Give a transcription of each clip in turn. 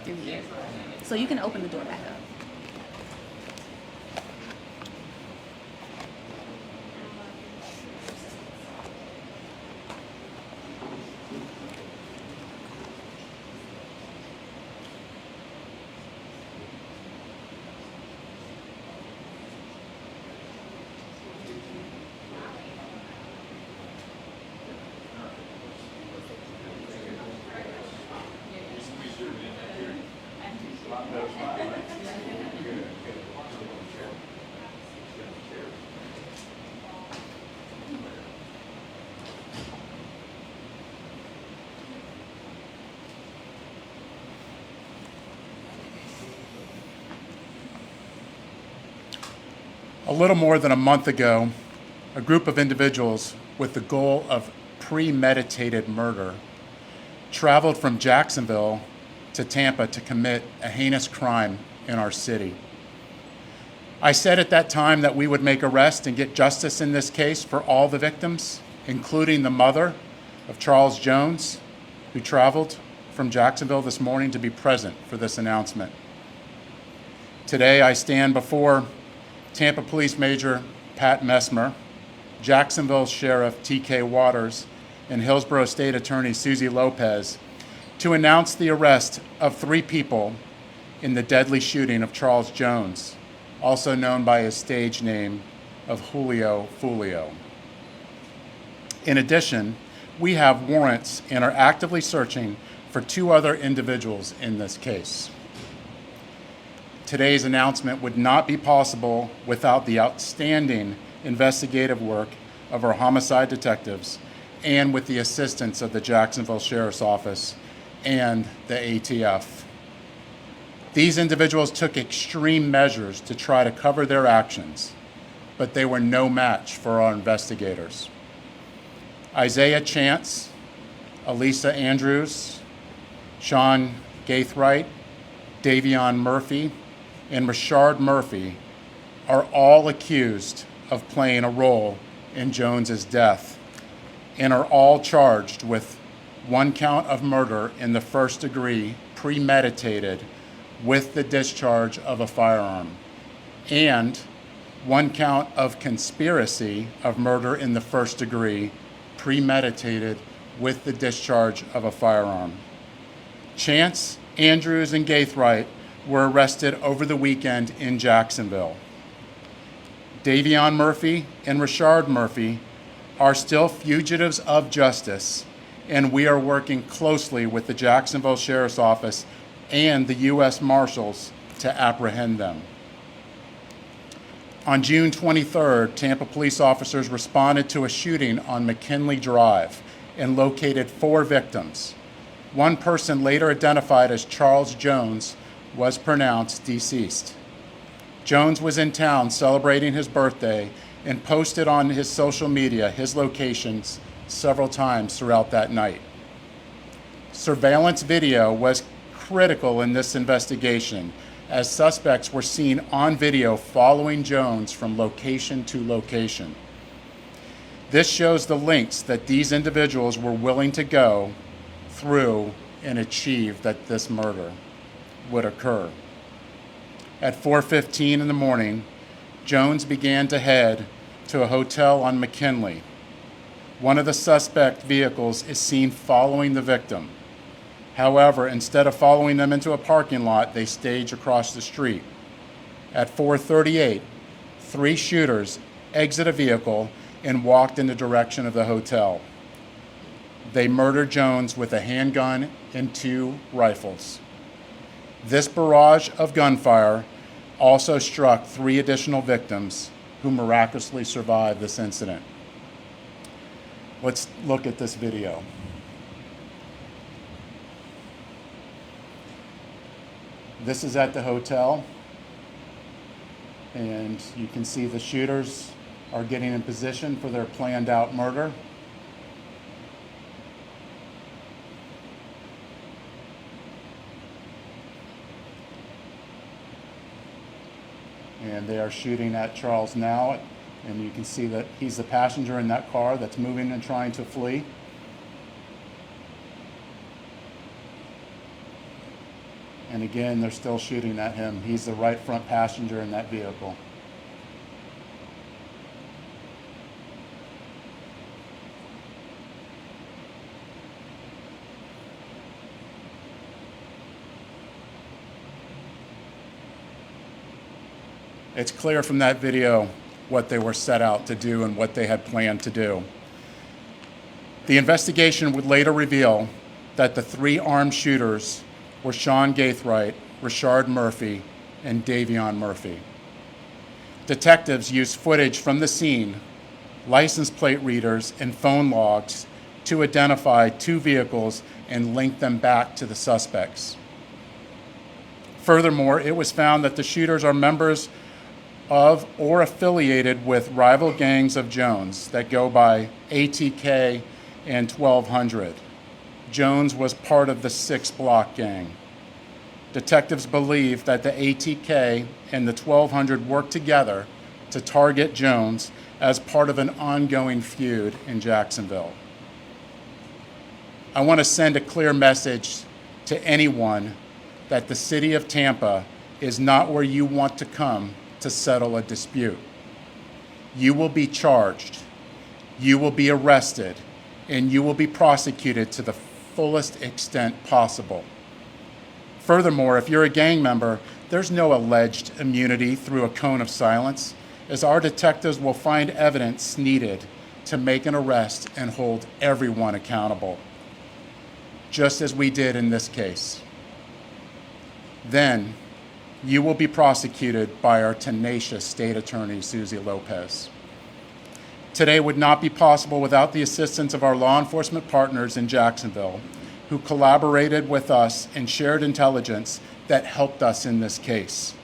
through here. So you can open the door back up. A little more than a month ago, a group of individuals with the goal of premeditated murder traveled from Jacksonville to Tampa to commit a heinous crime in our city. I said at that time that we would make arrests and get justice in this case for all the victims, including the mother of Charles Jones, who traveled from Jacksonville this morning to be present for this announcement. Today I stand before Tampa Police Major Pat Messmer, Jacksonville Sheriff TK Waters, and Hillsborough State Attorney Suzy Lopez to announce the arrest of 3 people in the deadly shooting of Charles Jones, also known by his stage name of Julio Fulio. In addition, we have warrants and are actively searching for 2 other individuals in this case. Today's announcement would not be possible without the outstanding investigative work of our homicide detectives and with the assistance of the Jacksonville Sheriff's Office and the ATF. These individuals took extreme measures to try to cover their actions, but they were no match for our investigators. Isaiah Chance, Elisa Andrews, Sean Gaithright, Davion Murphy, and Rashard Murphy are all accused of playing a role in Jones's death and are all charged with 1 count of murder in the first degree, premeditated with the discharge of a firearm, and 1 count of conspiracy of murder in the first degree, premeditated with the discharge of a firearm. Chance, Andrews, and Gaithright were arrested over the weekend in Jacksonville. Davion Murphy and Rashard Murphy are still fugitives of justice, and we are working closely with the Jacksonville Sheriff's Office and the U.S. Marshals to apprehend them. On June 23rd, Tampa police officers responded to a shooting on McKinley Drive and located 4 victims. 1 person, later identified as Charles Jones, was pronounced deceased. Jones was in town celebrating his birthday and posted on his social media his locations several times throughout that night. Surveillance video was critical in this investigation, as suspects were seen on video following Jones from location to location. This shows the lengths that these individuals were willing to go through and achieve that this murder would occur. At 4:15 in the morning, Jones began to head to a hotel on McKinley. One of the suspect vehicles is seen following the victim. However, instead of following them into a parking lot, they stage across the street. At 4:38, 3 shooters exit a vehicle and walked in the direction of the hotel. They murdered Jones with a handgun and 2 rifles. This barrage of gunfire also struck 3 additional victims who miraculously survived this incident. Let's look at this video. This is at the hotel, and you can see the shooters are getting in position for their planned out murder. And they are shooting at Charles now, and you can see that he's the passenger in that car that's moving and trying to flee. And again, they're still shooting at him. He's the right front passenger in that vehicle. It's clear from that video what they were set out to do and what they had planned to do. The investigation would later reveal that the 3 armed shooters were Sean Gaithright, Rashard Murphy, and Davion Murphy. Detectives used footage from the scene, license plate readers, and phone logs to identify 2 vehicles and link them back to the suspects. Furthermore, it was found that the shooters are members of or affiliated with rival gangs of Jones that go by ATK and 1200. Jones was part of the 6 Block gang. Detectives believe that the ATK and the 1200 worked together to target Jones as part of an ongoing feud in Jacksonville. I want to send a clear message to anyone that the city of Tampa is not where you want to come to settle a dispute. You will be charged, you will be arrested, and you will be prosecuted to the fullest extent possible. Furthermore, if you're a gang member, there's no alleged immunity through a cone of silence, as our detectives will find evidence needed to make an arrest and hold everyone accountable, just as we did in this case. Then, you will be prosecuted by our tenacious state attorney, Suzy Lopez. Today would not be possible without the assistance of our law enforcement partners in Jacksonville, who collaborated with us and shared intelligence that helped us in this case.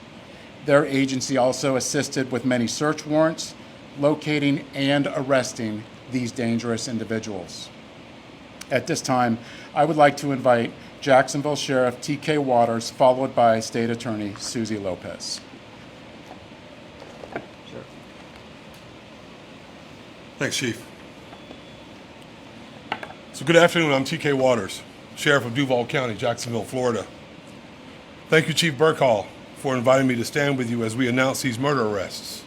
Their agency also assisted with many search warrants, locating and arresting these dangerous individuals. At this time, I would like to invite Jacksonville Sheriff TK Waters, followed by State Attorney Suzy Lopez. Sure. Thanks, Chief. So good afternoon, I'm TK Waters, Sheriff of Duval County, Jacksonville, Florida. Thank you, Chief Bercaw, for inviting me to stand with you as we announce these murder arrests.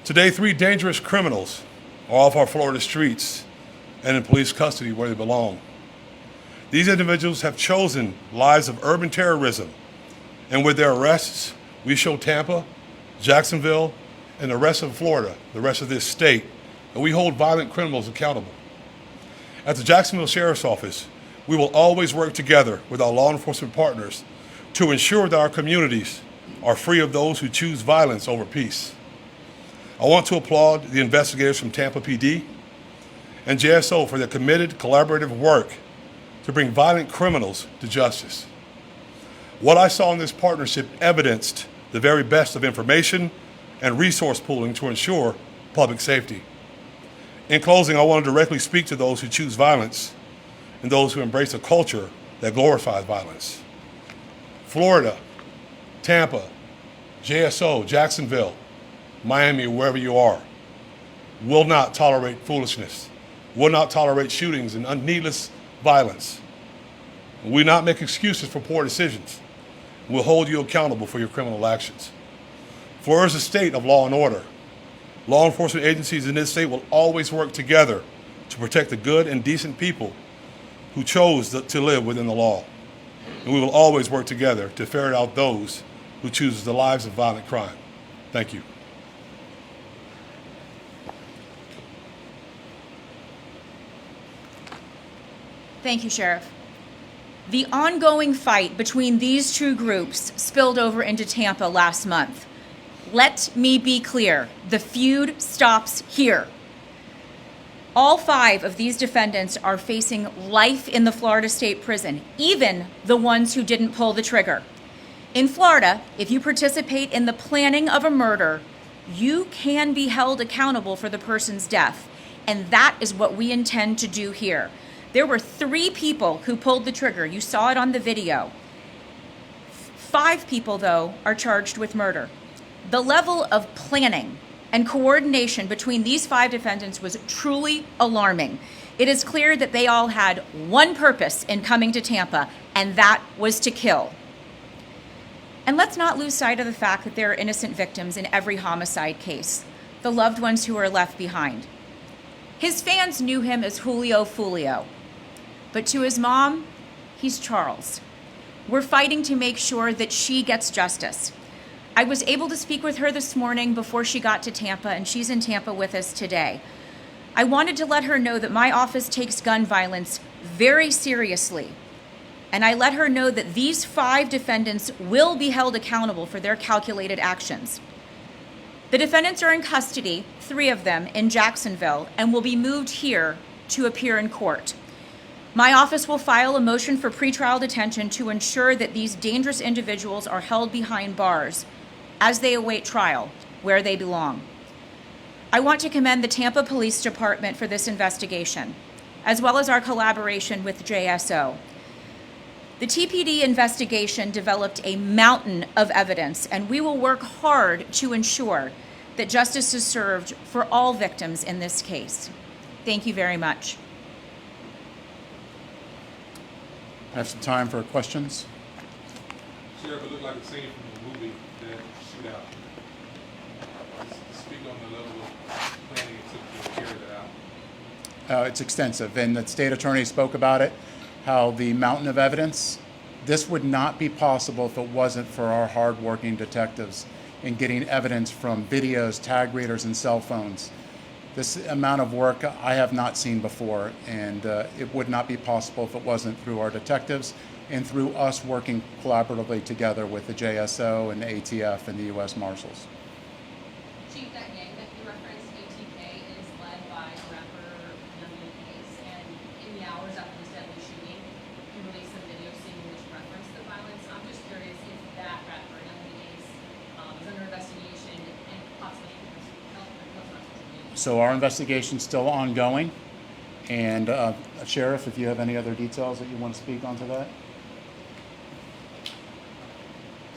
Today, 3 dangerous criminals are off our Florida streets and in police custody where they belong. These individuals have chosen lives of urban terrorism, and with their arrests, we show Tampa, Jacksonville, and the rest of Florida, the rest of this state, that we hold violent criminals accountable. At the Jacksonville Sheriff's Office, we will always work together with our law enforcement partners to ensure that our communities are free of those who choose violence over peace. I want to applaud the investigators from Tampa PD and JSO for their committed collaborative work to bring violent criminals to justice. What I saw in this partnership evidenced the very best of information and resource pooling to ensure public safety. In closing, I want to directly speak to those who choose violence and those who embrace a culture that glorifies violence. Florida, Tampa, JSO, Jacksonville, Miami, wherever you are, will not tolerate foolishness, will not tolerate shootings and needless violence. We will not make excuses for poor decisions. We'll hold you accountable for your criminal actions. Florida is a state of law and order. Law enforcement agencies in this state will always work together to protect the good and decent people who chose to live within the law. And we will always work together to ferret out those who choose the lives of violent crime. Thank you. Thank you, Sheriff. The ongoing fight between these 2 groups spilled over into Tampa last month. Let me be clear, the feud stops here. All 5 of these defendants are facing life in the Florida State Prison, even the ones who didn't pull the trigger. In Florida, if you participate in the planning of a murder, you can be held accountable for the person's death, and that is what we intend to do here. There were 3 people who pulled the trigger. You saw it on the video. 5 people, though, are charged with murder. The level of planning and coordination between these 5 defendants was truly alarming. It is clear that they all had one purpose in coming to Tampa, and that was to kill. And let's not lose sight of the fact that there are innocent victims in every homicide case, the loved ones who are left behind. His fans knew him as Julio Fulio, but to his mom, he's Charles. We're fighting to make sure that she gets justice. I was able to speak with her this morning before she got to Tampa, and she's in Tampa with us today. I wanted to let her know that my office takes gun violence very seriously, and I let her know that these 5 defendants will be held accountable for their calculated actions. The defendants are in custody, 3 of them, in Jacksonville, and will be moved here to appear in court. My office will file a motion for pretrial detention to ensure that these dangerous individuals are held behind bars as they await trial, where they belong. I want to commend the Tampa Police Department for this investigation, as well as our collaboration with JSO. The TPD investigation developed a mountain of evidence, and we will work hard to ensure that justice is served for all victims in this case. Thank you very much. I have some time for questions. Sheriff, it looked like a scene from a movie, that shootout. Speak on the level of planning it took to carry that out. It's extensive, and the state attorney spoke about it, how the mountain of evidence, this would not be possible if it wasn't for our hardworking detectives in getting evidence from videos, tag readers, and cell phones. This amount of work I have not seen before, and it would not be possible if it wasn't through our detectives and through us working collaboratively together with the JSO and the ATF and the U.S. Marshals. Chief, that gang that you referenced, ATK, is led by rapper Young Case, and in the hours after this deadly shooting, he released some video seeing which referenced the violence. I'm just curious if that rapper, Young Case, is under investigation and possibly held on social media. So our investigation's still ongoing, and Sheriff, if you have any other details that you want to speak onto that?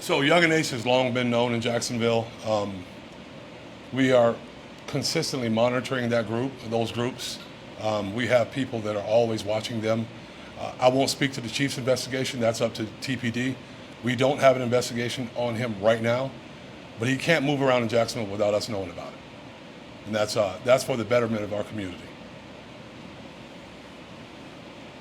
So Young and Ace has long been known in Jacksonville. We are consistently monitoring those groups. We have people that are always watching them. I won't speak to the chief's investigation. That's up to TPD. We don't have an investigation on him right now, but he can't move around in Jacksonville without us knowing about it. And that's for the betterment of our community.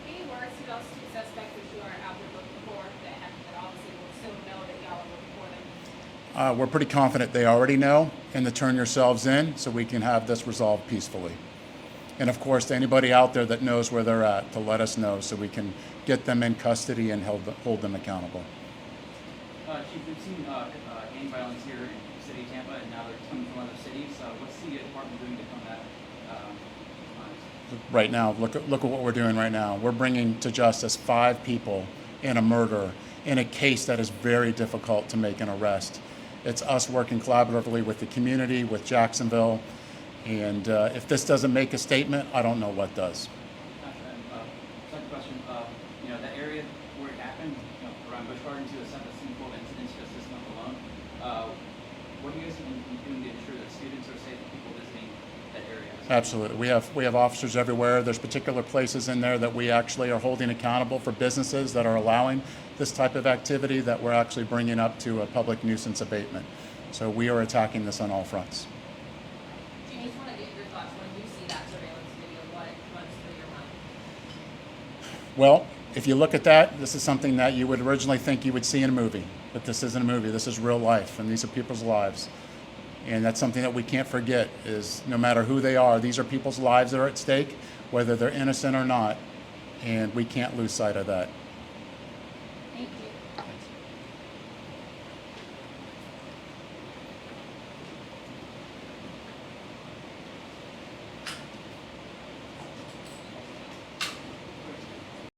Any words to those 2 suspects that you are out there looking for that obviously will still know that y'all are looking for them? We're pretty confident they already know, and to turn yourselves in so we can have this resolved peacefully. And of course, to anybody out there that knows where they're at, to let us know so we can get them in custody and hold them accountable. Chief, we've seen gang violence here in the city of Tampa, and now they're coming from other cities. What's the department doing to combat violence? Right now, look at what we're doing right now. We're bringing to justice 5 people in a murder in a case that is very difficult to make an arrest. It's us working collaboratively with the community, with Jacksonville, and if this doesn't make a statement, I don't know what does. Second question, that area where it happened, around Busch Gardens, you had 17 incidents just this month alone. What are you guys doing to ensure that students are safe and people visiting that area? Absolutely. We have officers everywhere. There's particular places in there that we actually are holding accountable for businesses that are allowing this type of activity that we're actually bringing up to a public nuisance abatement. So we are attacking this on all fronts. I just want to get your thoughts when you see that surveillance video, what runs through your mind? Well, if you look at that, this is something that you would originally think you would see in a movie, but this isn't a movie. This is real life, and these are people's lives. And that's something that we can't forget is no matter who they are, these are people's lives that are at stake, whether they're innocent or not, and we can't lose sight of that.